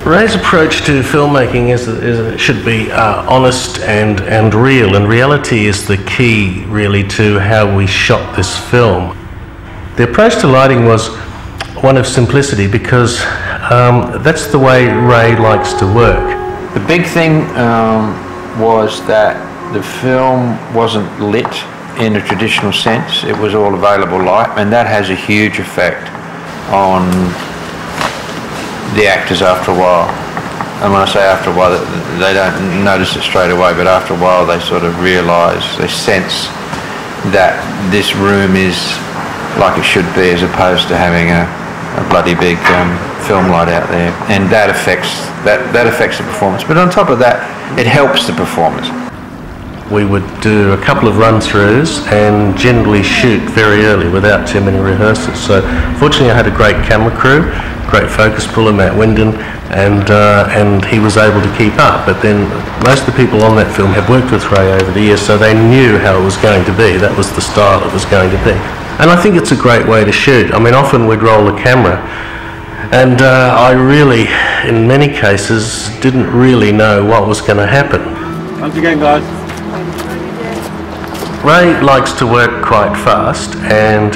Ray's approach to filmmaking should be honest and real, and reality is the key really to how we shot this film. The approach to lighting was one of simplicity because that's the way Ray likes to work. The big thing was that the film wasn't lit in a traditional sense. It was all available light, and that has a huge effect on the actors after a while. And when I say after a while, they don't notice it straight away, but after a while they sort of realise, they sense that this room is like it should be, as opposed to having a bloody big film light out there. And that affects the performance. But on top of that, it helps the performance. We would do a couple of run-throughs and generally shoot very early without too many rehearsals. So fortunately I had a great camera crew, great focus puller, Matt Wyndon, and he was able to keep up. But then most of the people on that film had worked with Ray over the years, so they knew how it was going to be. That was the style it was going to be. And I think it's a great way to shoot. I mean, often we'd roll the camera and I really, in many cases, didn't really know what was going to happen. Once again, guys. Ray likes to work quite fast and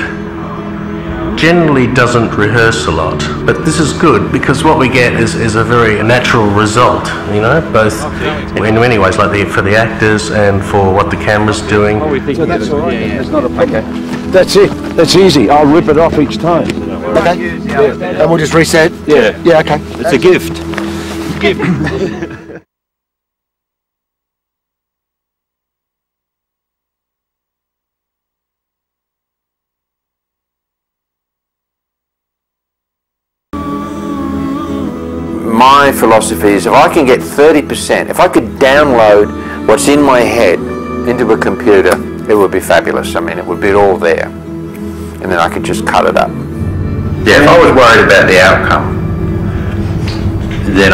generally doesn't rehearse a lot, but this is good because what we get is a very natural result, you know, both in many ways, like for the actors and for what the camera's doing. So that's all right. It's not a problem. That's it. That's easy. I'll rip it off each time. Okay. Yeah. And we'll just reset. Yeah. Yeah. Okay. It's a gift. My philosophy is, if I can get 30%, if I could download what's in my head into a computer, it would be fabulous. I mean, it would be all there, and then I could just cut it up. Yeah, if I was worried about the outcome, then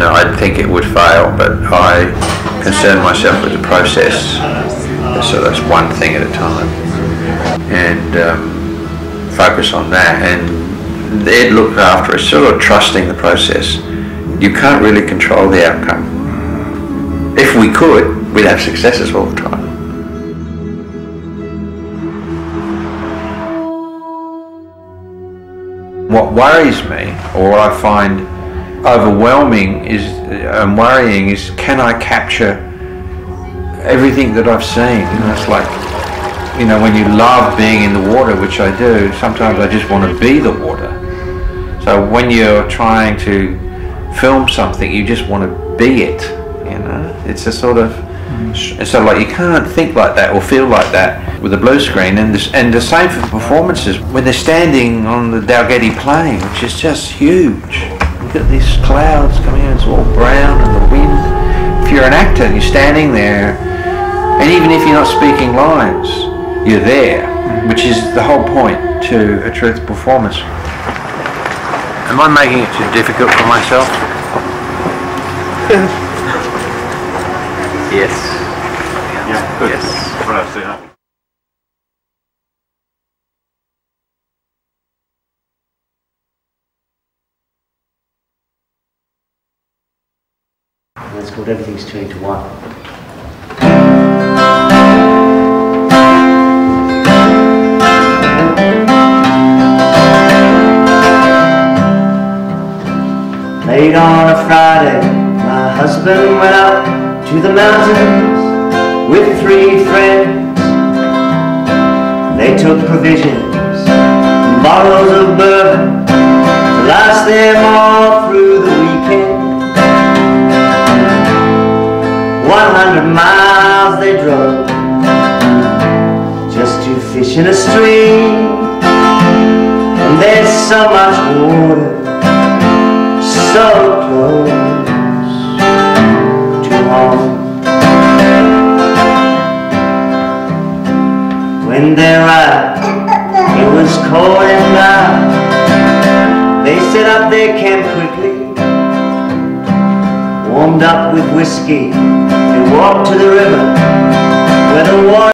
I'd think it would fail. But I concern myself with the process, so that's one thing at a time, and focus on that. And they'd look after us, sort of trusting the process. You can't really control the outcome. If we could, we'd have successes all the time. What worries me, or what I find overwhelming and worrying is, can I capture everything that I've seen? You know, it's like, you know, when you love being in the water, which I do, sometimes I just want to be the water. So when you're trying to film something, you just want to be it, you know? It's a sort of, so like you can't think like that or feel like that with a blue screen. And the same for performances. When they're standing on the Dalgety Plain, which is just huge. Look at these clouds coming in, it's all brown, and the wind. If you're an actor and you're standing there, and even if you're not speaking lines, you're there, which is the whole point to a truth performance. Am I making it too difficult for myself? Yes. Yeah, good. Yes. What else do you have? It's called Everything's Tuned to One. Late on a Friday, my husband went out to the mountains with 3 friends. They took provisions and bottles of bourbon to last them all through the weekend. 100 miles they drove just to fish in a stream, and there's so much water so close to home. When they arrived, it was cold and dark. They set up their camp quickly, warmed up with whiskey. They walked to the river where the water